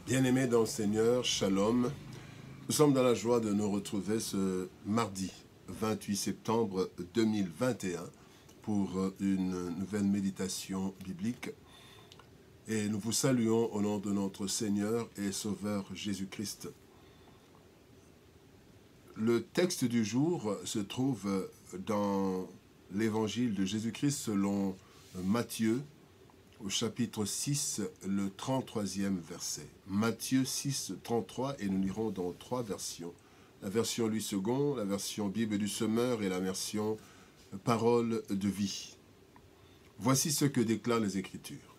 Bien-aimés dans le Seigneur, Shalom. Nous sommes dans la joie de nous retrouver ce mardi 28 septembre 2021 pour une nouvelle méditation biblique. Et nous vous saluons au nom de notre Seigneur et Sauveur Jésus-Christ. Le texte du jour se trouve dans l'évangile de Jésus-Christ selon Matthieu, au chapitre 6, le 33e verset. Matthieu 6, 33, et nous lirons dans trois versions. La version Louis II, la version Bible du Semeur et la version Parole de vie. Voici ce que déclarent les Écritures.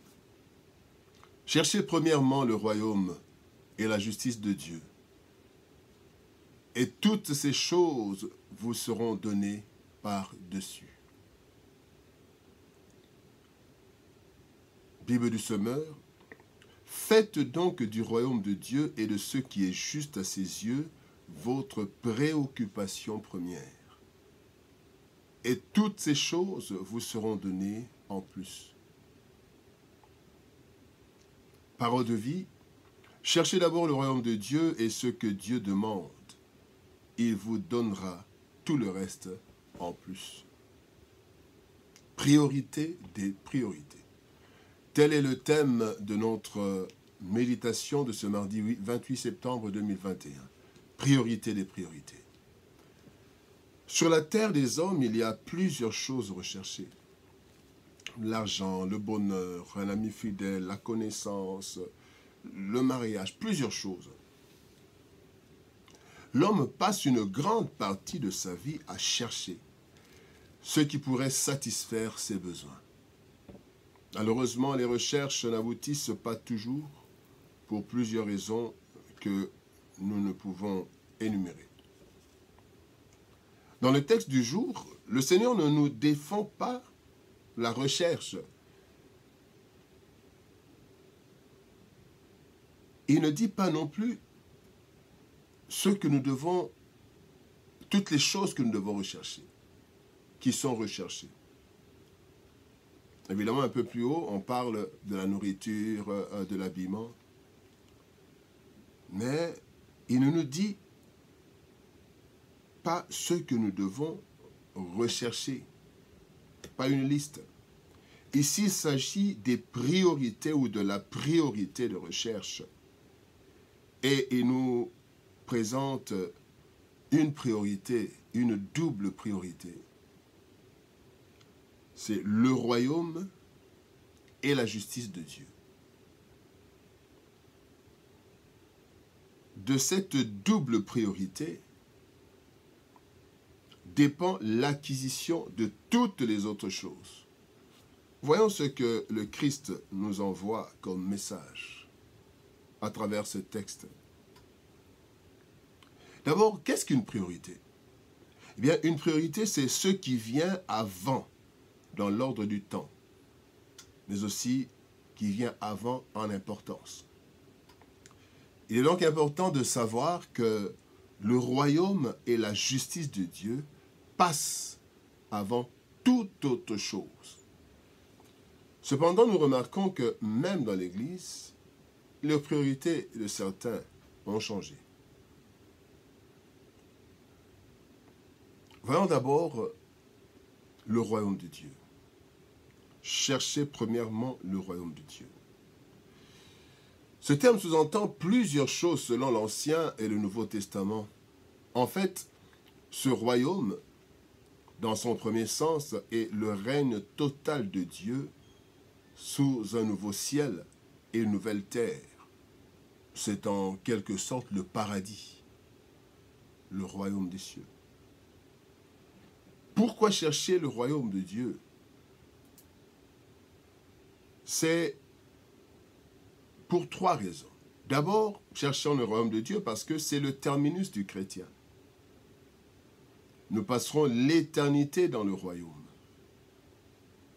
Cherchez premièrement le royaume et la justice de Dieu, et toutes ces choses vous seront données par-dessus. Bible du Semeur, faites donc du royaume de Dieu et de ce qui est juste à ses yeux votre préoccupation première. Et toutes ces choses vous seront données en plus. Parole de vie, cherchez d'abord le royaume de Dieu et ce que Dieu demande. Il vous donnera tout le reste en plus. Priorité des priorités. Tel est le thème de notre méditation de ce mardi 28 septembre 2021. Priorité des priorités. Sur la terre des hommes, il y a plusieurs choses recherchées. L'argent, le bonheur, un ami fidèle, la connaissance, le mariage, plusieurs choses. L'homme passe une grande partie de sa vie à chercher ce qui pourrait satisfaire ses besoins. Malheureusement, les recherches n'aboutissent pas toujours pour plusieurs raisons que nous ne pouvons énumérer. Dans le texte du jour, le Seigneur ne nous défend pas la recherche. Il ne dit pas non plus toutes les choses que nous devons rechercher, qui sont recherchées. Évidemment, un peu plus haut, on parle de la nourriture, de l'habillement. Mais il ne nous dit pas ce que nous devons rechercher. Pas une liste. Ici, il s'agit des priorités ou de la priorité de recherche. Et il nous présente une priorité, une double priorité. C'est le royaume et la justice de Dieu. De cette double priorité dépend l'acquisition de toutes les autres choses. Voyons ce que le Christ nous envoie comme message à travers ce texte. D'abord, qu'est-ce qu'une priorité? Eh bien, une priorité, c'est ce qui vient avant dans l'ordre du temps, mais aussi qui vient avant en importance. Il est donc important de savoir que le royaume et la justice de Dieu passent avant toute autre chose. Cependant, nous remarquons que même dans l'Église, les priorités de certains ont changé. Voyons d'abord le royaume de Dieu. Cherchez premièrement le royaume de Dieu. Ce terme sous-entend plusieurs choses selon l'Ancien et le Nouveau Testament. En fait, ce royaume, dans son premier sens, est le règne total de Dieu sous un nouveau ciel et une nouvelle terre. C'est en quelque sorte le paradis, le royaume des cieux. Pourquoi chercher le royaume de Dieu? C'est pour trois raisons. D'abord, cherchons le royaume de Dieu parce que c'est le terminus du chrétien. Nous passerons l'éternité dans le royaume.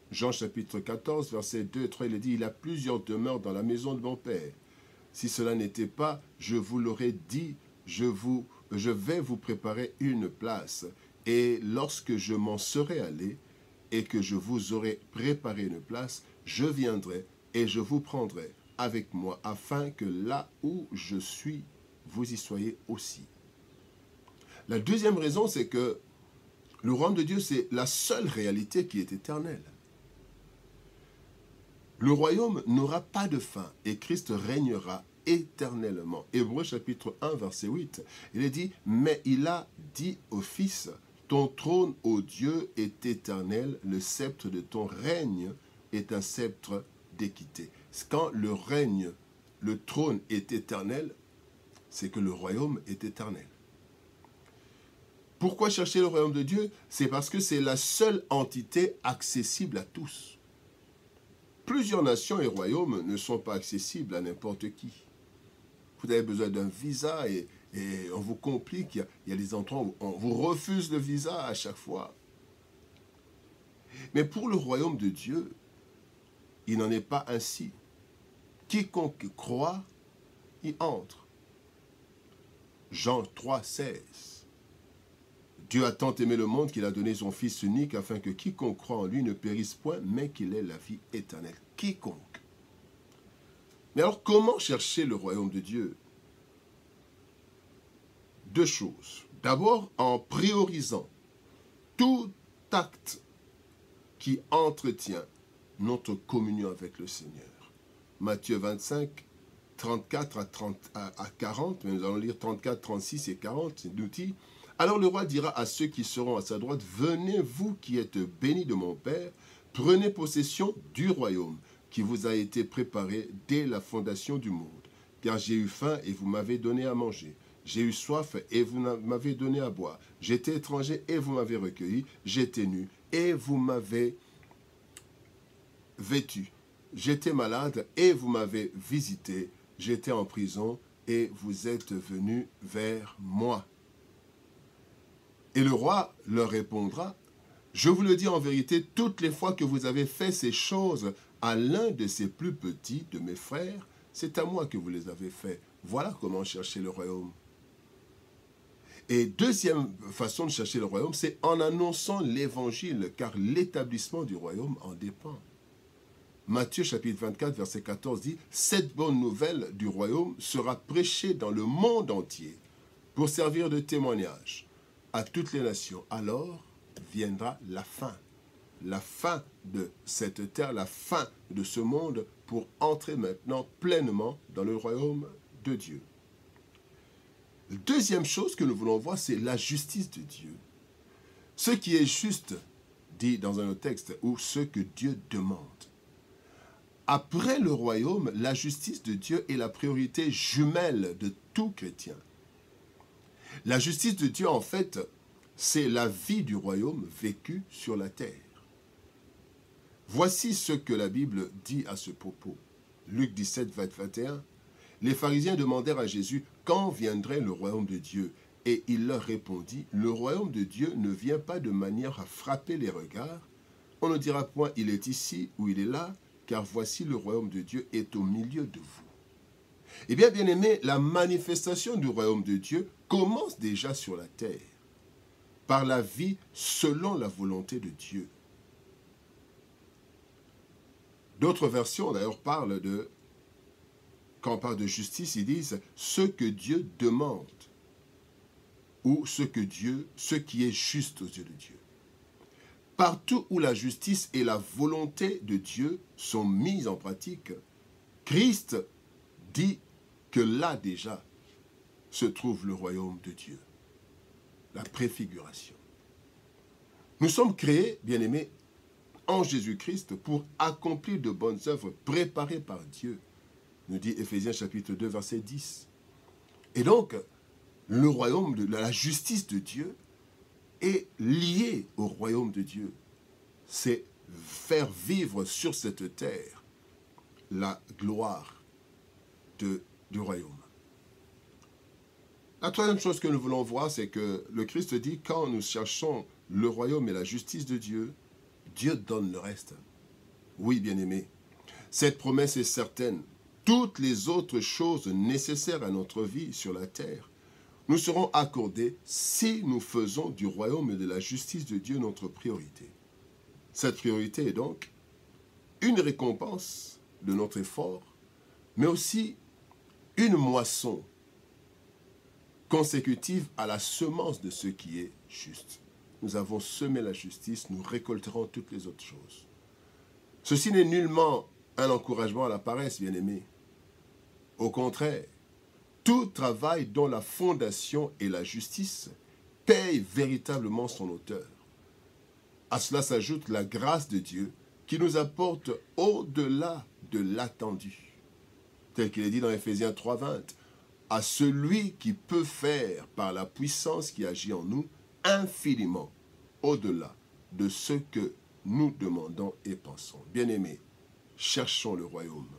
Jean chapitre 14, versets 2 et 3, il est dit, « Il y a plusieurs demeures dans la maison de mon Père. Si cela n'était pas, je vous l'aurais dit, je vais vous préparer une place. Et lorsque je m'en serai allé et que je vous aurai préparé une place, je viendrai et je vous prendrai avec moi, afin que là où je suis, vous y soyez aussi. La deuxième raison, c'est que le royaume de Dieu, c'est la seule réalité qui est éternelle. Le royaume n'aura pas de fin et Christ régnera éternellement. Hébreux chapitre 1, verset 8, il est dit, « Mais il a dit au Fils, ton trône, ô Dieu, est éternel, le sceptre de ton règne est un sceptre d'équité. » Quand le règne, le trône est éternel, c'est que le royaume est éternel. Pourquoi chercher le royaume de Dieu? C'est parce que c'est la seule entité accessible à tous. Plusieurs nations et royaumes ne sont pas accessibles à n'importe qui. Vous avez besoin d'un visa et on vous complique. Il y a des endroits où on vous refuse le visa à chaque fois. Mais pour le royaume de Dieu, il n'en est pas ainsi. Quiconque croit y entre. Jean 3, 16. Dieu a tant aimé le monde qu'il a donné son Fils unique afin que quiconque croit en lui ne périsse point, mais qu'il ait la vie éternelle. Quiconque. Mais alors, comment chercher le royaume de Dieu? Deux choses. D'abord, en priorisant tout acte qui entretient notre communion avec le Seigneur. Matthieu 25, 34 à 40, mais nous allons lire 34, 36 et 40, c'est d'outils. Alors le roi dira à ceux qui seront à sa droite, « Venez, vous qui êtes bénis de mon Père, prenez possession du royaume qui vous a été préparé dès la fondation du monde. Car j'ai eu faim et vous m'avez donné à manger. J'ai eu soif et vous m'avez donné à boire. J'étais étranger et vous m'avez recueilli. J'étais nu et vous m'avez vêtu. J'étais malade et vous m'avez visité. J'étais en prison et vous êtes venus vers moi. » Et le roi leur répondra, « Je vous le dis en vérité, toutes les fois que vous avez fait ces choses à l'un de ces plus petits de mes frères, c'est à moi que vous les avez fait. » Voilà comment chercher le royaume. Et deuxième façon de chercher le royaume, c'est en annonçant l'évangile, car l'établissement du royaume en dépend. Matthieu chapitre 24, verset 14 dit, « Cette bonne nouvelle du royaume sera prêchée dans le monde entier pour servir de témoignage à toutes les nations. Alors viendra la fin de cette terre, la fin de ce monde pour entrer maintenant pleinement dans le royaume de Dieu. » La deuxième chose que nous voulons voir, c'est la justice de Dieu. Ce qui est juste, dit dans un autre texte, ou ce que Dieu demande. Après le royaume, la justice de Dieu est la priorité jumelle de tout chrétien. La justice de Dieu, en fait, c'est la vie du royaume vécue sur la terre. Voici ce que la Bible dit à ce propos. Luc 17, 21. Les pharisiens demandèrent à Jésus quand viendrait le royaume de Dieu. Et il leur répondit, le royaume de Dieu ne vient pas de manière à frapper les regards. On ne dira point, il est ici ou il est là, car voici le royaume de Dieu est au milieu de vous. Eh bien, bien-aimés, la manifestation du royaume de Dieu commence déjà sur la terre, par la vie selon la volonté de Dieu. D'autres versions, d'ailleurs, parlent de, quand on parle de justice, ils disent « ce que Dieu demande » ou ce qui est juste aux yeux de Dieu. Partout où la justice et la volonté de Dieu sont mises en pratique, Christ dit que là déjà se trouve le royaume de Dieu, la préfiguration. Nous sommes créés, bien-aimés, en Jésus-Christ pour accomplir de bonnes œuvres préparées par Dieu, nous dit Éphésiens chapitre 2, verset 10. Et donc, le royaume de la justice de Dieu est lié au royaume de Dieu. C'est faire vivre sur cette terre la gloire du royaume. La troisième chose que nous voulons voir, c'est que le Christ dit, quand nous cherchons le royaume et la justice de Dieu, Dieu donne le reste. Oui, bien-aimés, cette promesse est certaine. Toutes les autres choses nécessaires à notre vie sur la terre nous seront accordées si nous faisons du royaume et de la justice de Dieu notre priorité. Cette priorité est donc une récompense de notre effort, mais aussi une moisson consécutive à la semence de ce qui est juste. Nous avons semé la justice, nous récolterons toutes les autres choses. Ceci n'est nullement un encouragement à la paresse, bien-aimés. Au contraire, tout travail dont la fondation est la justice paye véritablement son auteur. À cela s'ajoute la grâce de Dieu qui nous apporte au-delà de l'attendu. Tel qu'il est dit dans Éphésiens 3:20, à celui qui peut faire par la puissance qui agit en nous infiniment au-delà de ce que nous demandons et pensons. Bien-aimés, cherchons le royaume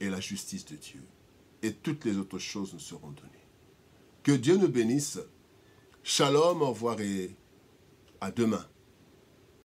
et la justice de Dieu, et toutes les autres choses nous seront données. Que Dieu nous bénisse. Shalom, au revoir et à demain.